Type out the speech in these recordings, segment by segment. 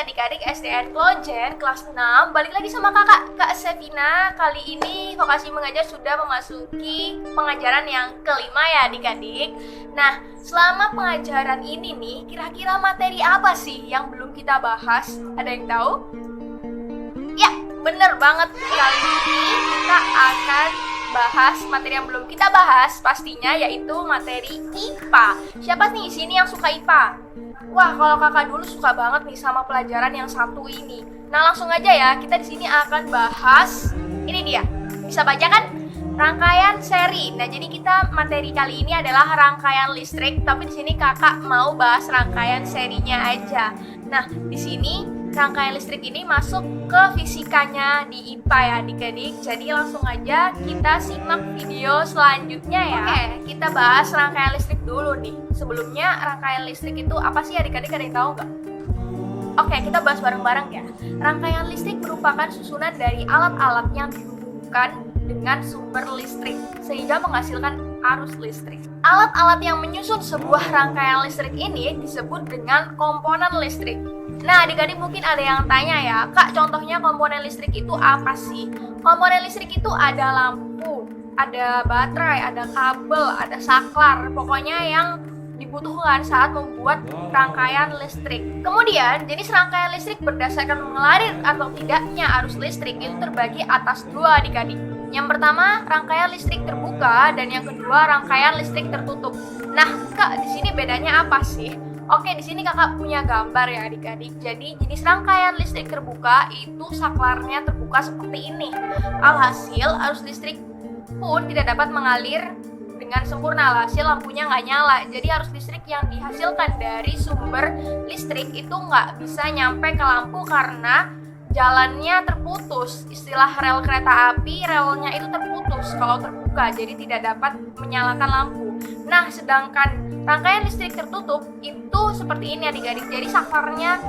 adik-adik SDN Klojen kelas 6. Balik lagi sama Kak Sevina. Kali ini Vokasi Mengajar sudah memasuki pengajaran yang kelima ya adik-adik. Nah, selama pengajaran ini nih, kira-kira materi apa sih yang belum kita bahas? Ada yang tahu? Ya, bener banget. Kali ini kita akan bahas materi yang belum kita bahas pastinya, yaitu materi IPA. Siapa nih di sini yang suka IPA? Wah, kalau kakak dulu suka banget nih sama pelajaran yang satu ini. Nah, langsung aja ya, kita di sini akan bahas ini dia. Bisa baca kan? Rangkaian seri. Nah, jadi kita materi kali ini adalah rangkaian listrik, tapi di sini kakak mau bahas rangkaian serinya aja. Nah, di sini rangkaian listrik ini masuk ke fisikanya di IPA ya adik-adik. Jadi langsung aja kita simak video selanjutnya ya. Oke, kita bahas rangkaian listrik dulu nih. Sebelumnya rangkaian listrik itu apa sih adik-adik, ada yang tahu nggak? Oke, kita bahas bareng-bareng ya. Rangkaian listrik merupakan susunan dari alat-alat yang dihubungkan dengan sumber listrik sehingga menghasilkan arus listrik. Alat-alat yang menyusun sebuah rangkaian listrik ini disebut dengan komponen listrik. Nah, adik-adik mungkin ada yang tanya ya, Kak, contohnya komponen listrik itu apa sih? Komponen listrik itu ada lampu, ada baterai, ada kabel, ada saklar, pokoknya yang dibutuhkan saat membuat rangkaian listrik. Kemudian, jenis rangkaian listrik berdasarkan mengalir atau tidaknya arus listrik itu terbagi atas dua adik-adik. Yang pertama, rangkaian listrik terbuka, dan yang kedua, rangkaian listrik tertutup. Nah, Kak, di sini bedanya apa sih? Oke, di sini kakak punya gambar ya adik-adik. Jadi jenis rangkaian listrik terbuka itu saklarnya terbuka seperti ini. Alhasil arus listrik pun tidak dapat mengalir dengan sempurna. Alhasil lampunya nggak nyala. Jadi arus listrik yang dihasilkan dari sumber listrik itu nggak bisa nyampe ke lampu karena jalannya terputus. Istilah rel kereta api, relnya itu terputus kalau terbuka, jadi tidak dapat menyalakan lampu. Nah, sedangkan rangkaian listrik tertutup itu seperti ini adik-adik. Jadi saklarnya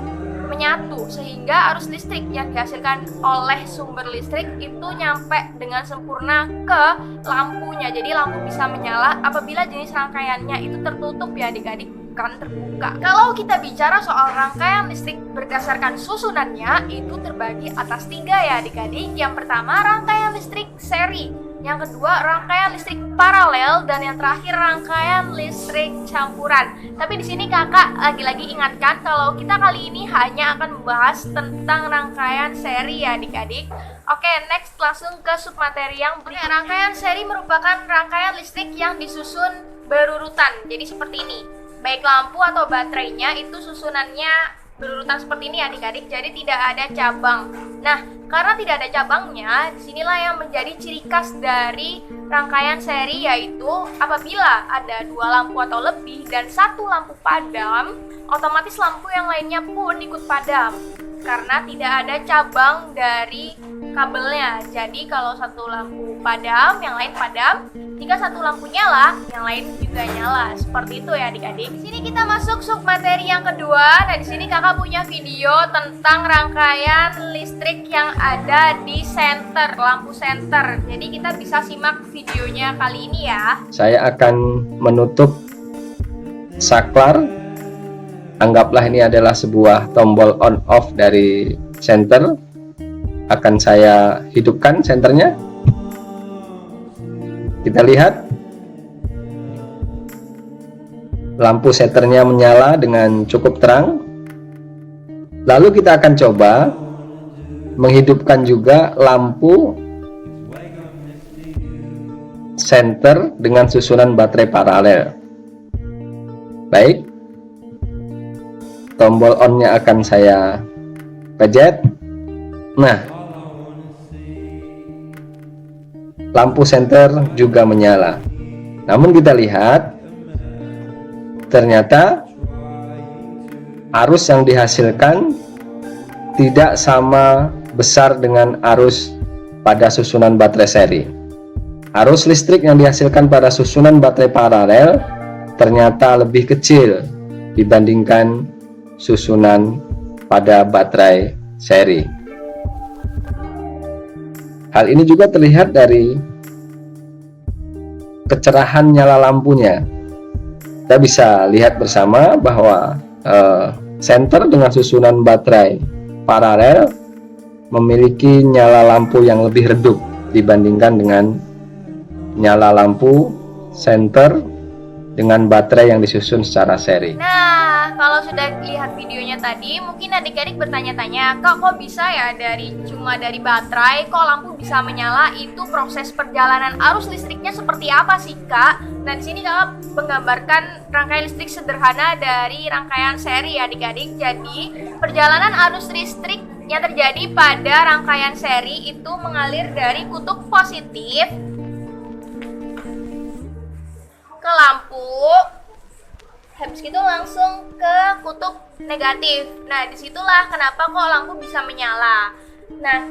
menyatu sehingga arus listrik yang dihasilkan oleh sumber listrik itu nyampe dengan sempurna ke lampunya. Jadi lampu bisa menyala apabila jenis rangkaiannya itu tertutup ya adik-adik, bukan terbuka. Kalau kita bicara soal rangkaian listrik berdasarkan susunannya itu terbagi atas 3 ya adik-adik. Yang pertama, rangkaian listrik seri. Yang kedua, rangkaian listrik paralel, dan yang terakhir rangkaian listrik campuran. Tapi di sini kakak lagi-lagi ingatkan kalau kita kali ini hanya akan membahas tentang rangkaian seri ya adik-adik. Oke, next langsung ke submateri yang berikutnya. Rangkaian seri merupakan rangkaian listrik yang disusun berurutan. Jadi seperti ini. Baik lampu atau baterainya itu susunannya berurutan seperti ini adik-adik, jadi tidak ada cabang. Nah, karena tidak ada cabangnya, disinilah yang menjadi ciri khas dari rangkaian seri, yaitu apabila ada 2 lampu atau lebih dan 1 lampu padam, otomatis lampu yang lainnya pun ikut padam karena tidak ada cabang dari kabelnya. Jadi kalau 1 lampu padam, yang lain padam. Jika 1 lampu nyala, yang lain juga nyala. Seperti itu ya adik-adik. Di sini kita masuk submateri yang kedua. Nah, di sini kakak punya video tentang rangkaian listrik yang ada di senter, lampu senter. Jadi kita bisa simak videonya kali ini ya. Saya akan menutup saklar. Anggaplah ini adalah sebuah tombol on off dari senter. Akan saya hidupkan senternya. Kita lihat lampu senternya menyala dengan cukup terang. Lalu kita akan coba menghidupkan juga lampu senter dengan susunan baterai paralel. Baik, tombol on-nya akan saya pencet. Nah, lampu senter juga menyala. Namun kita lihat ternyata arus yang dihasilkan tidak sama besar dengan arus pada susunan baterai seri. Arus listrik yang dihasilkan pada susunan baterai paralel ternyata lebih kecil dibandingkan susunan pada baterai seri. Hal ini juga terlihat dari kecerahan nyala lampunya. Kita bisa lihat bersama bahwa senter dengan susunan baterai paralel memiliki nyala lampu yang lebih redup dibandingkan dengan nyala lampu senter dengan baterai yang disusun secara seri. Nah, kalau sudah lihat videonya tadi, mungkin adik-adik bertanya-tanya, Kak, kok bisa ya cuma dari baterai, kok lampu bisa menyala? Itu proses perjalanan arus listriknya seperti apa sih, Kak? Nah, di sini Kakak menggambarkan rangkaian listrik sederhana dari rangkaian seri adik-adik. Jadi, perjalanan arus listrik yang terjadi pada rangkaian seri itu mengalir dari kutub positif ke lampu, habis itu langsung ke kutub negatif. Nah, disitulah kenapa kok lampu bisa menyala. Nah,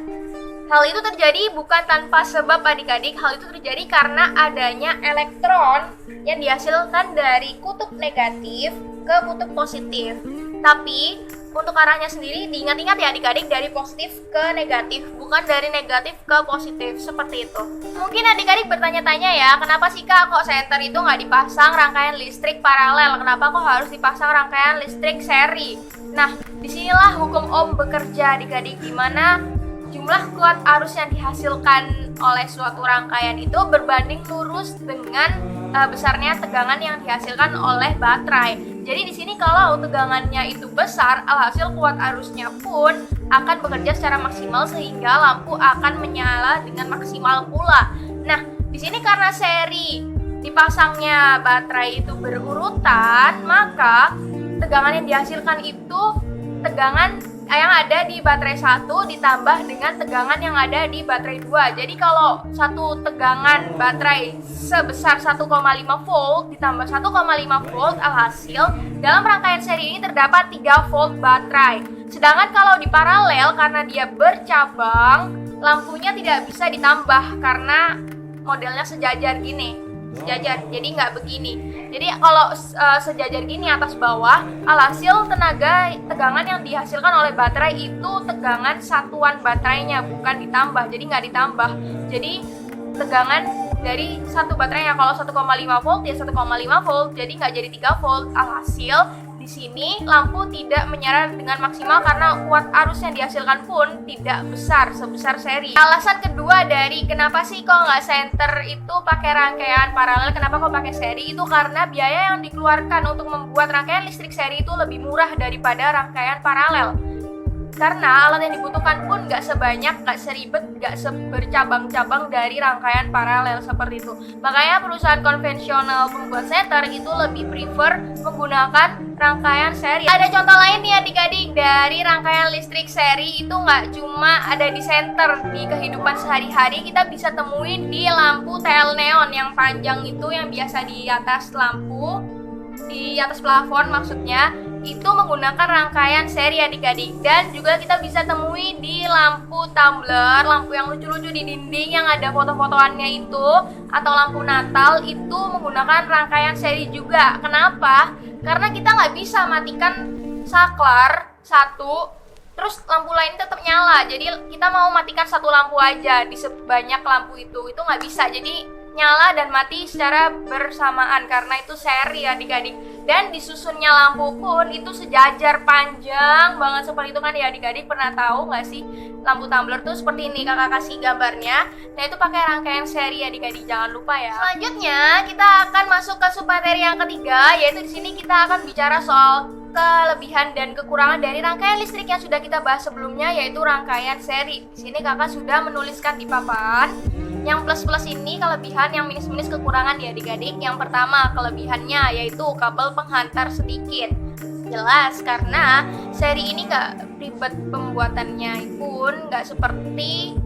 hal itu terjadi bukan tanpa sebab adik-adik. Hal itu terjadi karena adanya elektron yang dihasilkan dari kutub negatif ke kutub positif. Tapi untuk arahnya sendiri diingat-ingat ya adik-adik, dari positif ke negatif, bukan dari negatif ke positif, seperti itu. Mungkin adik-adik bertanya-tanya ya, kenapa sih Kak kok senter itu nggak dipasang rangkaian listrik paralel? Kenapa kok harus dipasang rangkaian listrik seri? Nah, disinilah hukum Ohm bekerja adik-adik, di mana jumlah kuat arus yang dihasilkan oleh suatu rangkaian itu berbanding lurus dengan besarnya tegangan yang dihasilkan oleh baterai. Jadi di sini kalau tegangannya itu besar, alhasil kuat arusnya pun akan bekerja secara maksimal sehingga lampu akan menyala dengan maksimal pula. Nah, di sini karena seri dipasangnya baterai itu berurutan, maka tegangan yang dihasilkan itu tegangan yang ada di baterai 1 ditambah dengan tegangan yang ada di baterai 2. Jadi kalau satu tegangan baterai sebesar 1,5 volt ditambah 1,5 volt, alhasil dalam rangkaian seri ini terdapat 3 volt baterai. Sedangkan kalau di paralel, karena dia bercabang, lampunya tidak bisa ditambah karena modelnya sejajar gini, sejajar, jadi nggak begini. Jadi kalau sejajar gini atas bawah, alhasil tegangan yang dihasilkan oleh baterai itu tegangan satuan baterainya, bukan ditambah, jadi nggak ditambah. Jadi tegangan dari satu baterainya, kalau 1,5 volt ya 1,5 volt, jadi nggak jadi 3 volt. Alhasil di sini lampu tidak menyala dengan maksimal karena kuat arus yang dihasilkan pun tidak besar sebesar seri. Alasan kedua dari kenapa sih kok nggak senter itu pakai rangkaian paralel, kenapa kok pakai seri, itu karena biaya yang dikeluarkan untuk membuat rangkaian listrik seri itu lebih murah daripada rangkaian paralel. Karena alat yang dibutuhkan pun nggak sebanyak, nggak seribet, nggak bercabang-cabang dari rangkaian paralel seperti itu. Makanya perusahaan konvensional pembuat senter itu lebih prefer menggunakan rangkaian seri. Ada contoh lain nih adik-adik dari rangkaian listrik seri itu nggak cuma ada di senter, di kehidupan sehari-hari kita bisa temuin di lampu tel neon yang panjang itu, yang biasa di atas lampu, di atas plafon maksudnya, itu menggunakan rangkaian seri adik-adik. Dan juga kita bisa temui di lampu tumbler, lampu yang lucu-lucu di dinding yang ada foto-fotoannya itu, atau lampu Natal itu menggunakan rangkaian seri juga. Kenapa? Karena kita nggak bisa matikan saklar satu terus lampu lain tetap nyala. Jadi kita mau matikan satu lampu aja di sebanyak lampu itu nggak bisa. Jadi nyala dan mati secara bersamaan karena itu seri adik-adik. Dan disusunnya lampu pun itu sejajar panjang banget seperti itu kan ya adik-adik. Pernah tahu nggak sih lampu tumbler tuh seperti ini, kakak kasih gambarnya. Nah itu pakai rangkaian seri adik-adik, jangan lupa ya. Selanjutnya kita akan masuk ke submateri yang ketiga, yaitu di sini kita akan bicara soal kelebihan dan kekurangan dari rangkaian listrik yang sudah kita bahas sebelumnya, yaitu rangkaian seri. Di sini kakak sudah menuliskan di papan. Yang plus-plus ini kelebihan, yang minus-minus kekurangan ya adik-adik. Yang pertama kelebihannya yaitu kabel penghantar sedikit. Jelas karena seri ini gak ribet pembuatannya pun, gak seperti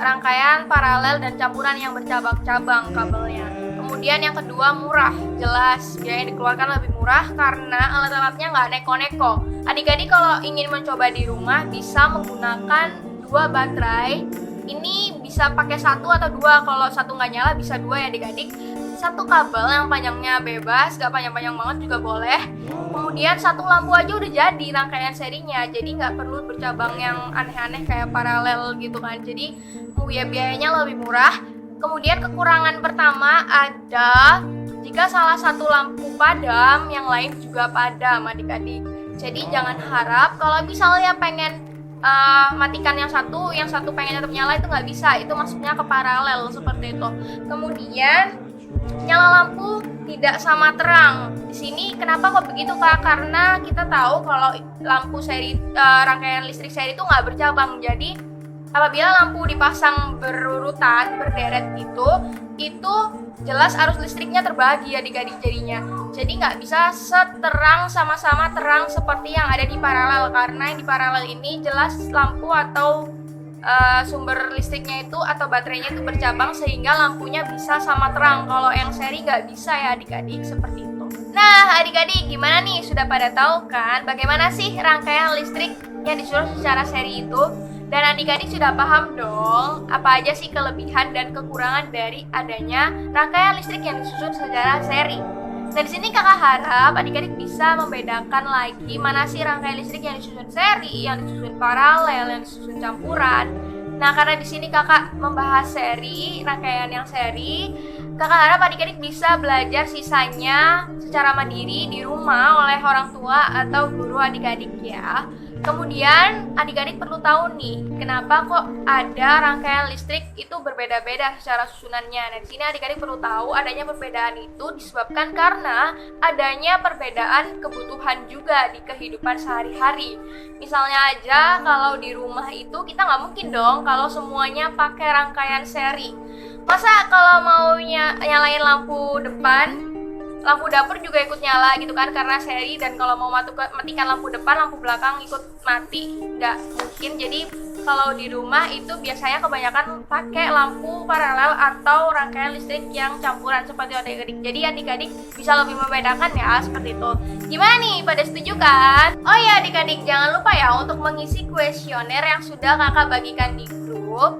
rangkaian paralel dan campuran yang bercabang-cabang kabelnya. Kemudian yang kedua murah. Jelas biaya yang dikeluarkan lebih murah karena alat-alatnya gak neko-neko. Adik-adik kalau ingin mencoba di rumah bisa menggunakan 2 baterai. Ini bisa pakai 1 atau 2, kalau 1 nggak nyala bisa 2 ya adik-adik. 1 kabel yang panjangnya bebas, nggak panjang-panjang banget juga boleh. Kemudian 1 lampu aja udah jadi rangkaian serinya, jadi nggak perlu bercabang yang aneh-aneh kayak paralel gitu kan. Jadi biayanya lebih murah. Kemudian kekurangan pertama ada jika salah satu lampu padam, yang lain juga padam adik-adik. Jadi jangan harap kalau misalnya pengen matikan yang satu pengen tetap nyala, itu nggak bisa. Itu masuknya ke paralel seperti itu. Kemudian nyala lampu tidak sama terang. Di sini kenapa kok begitu Kak? Karena kita tahu kalau lampu seri rangkaian listrik seri itu nggak bercabang. Jadi apabila lampu dipasang berurutan, berderet itu jelas arus listriknya terbagi adik-adik jadinya. Jadi nggak bisa seterang sama-sama terang seperti yang ada di paralel, karena yang di paralel ini jelas lampu atau sumber listriknya itu atau baterainya itu bercabang sehingga lampunya bisa sama terang. Kalau yang seri nggak bisa ya adik-adik, seperti itu. Nah adik-adik gimana nih? Sudah pada tahu kan bagaimana sih rangkaian listrik yang disusun secara seri itu? Dan adik-adik sudah paham dong apa aja sih kelebihan dan kekurangan dari adanya rangkaian listrik yang disusun secara seri. Nah di sini kakak harap adik-adik bisa membedakan lagi mana sih rangkaian listrik yang disusun seri, yang disusun paralel, yang disusun campuran. Nah karena di sini kakak membahas seri, rangkaian yang seri, kakak harap adik-adik bisa belajar sisanya secara mandiri di rumah oleh orang tua atau guru adik-adik ya. Kemudian adik-adik perlu tahu nih, kenapa kok ada rangkaian listrik itu berbeda-beda secara susunannya. Nah, di sini adik-adik perlu tahu adanya perbedaan itu disebabkan karena adanya perbedaan kebutuhan juga di kehidupan sehari-hari. Misalnya aja kalau di rumah itu kita nggak mungkin dong kalau semuanya pakai rangkaian seri. Masa kalau mau nyalain lampu depan, lampu dapur juga ikut nyala gitu kan karena seri, dan kalau mau matikan lampu depan, lampu belakang ikut mati, nggak mungkin. Jadi kalau di rumah itu biasanya kebanyakan pakai lampu paralel atau rangkaian listrik yang campuran seperti adik-adik. Jadi adik-adik bisa lebih membedakan ya, seperti itu. Gimana nih, pada setuju kan? Oh ya adik-adik, jangan lupa ya untuk mengisi kuesioner yang sudah kakak bagikan di grup.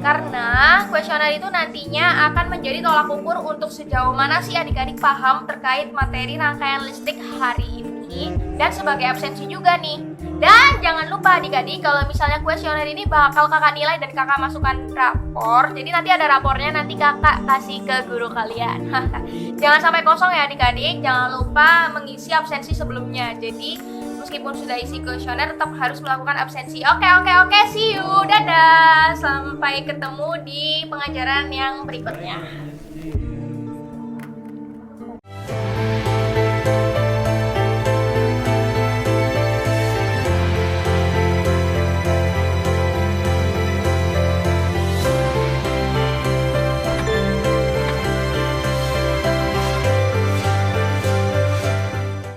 Karena kuesioner itu nantinya akan menjadi tolak ukur untuk sejauh mana sih adik-adik paham terkait materi rangkaian listrik hari ini, dan sebagai absensi juga nih. Dan jangan lupa adik-adik kalau misalnya kuesioner ini bakal kakak nilai dan kakak masukkan rapor. Jadi nanti ada rapornya, nanti kakak kasih ke guru kalian. Jangan sampai kosong ya adik-adik, jangan lupa mengisi absensi sebelumnya. Jadi meskipun sudah isi kuesioner tetap harus melakukan absensi. Oke, see you, dadah. Sampai ketemu di pengajaran yang berikutnya.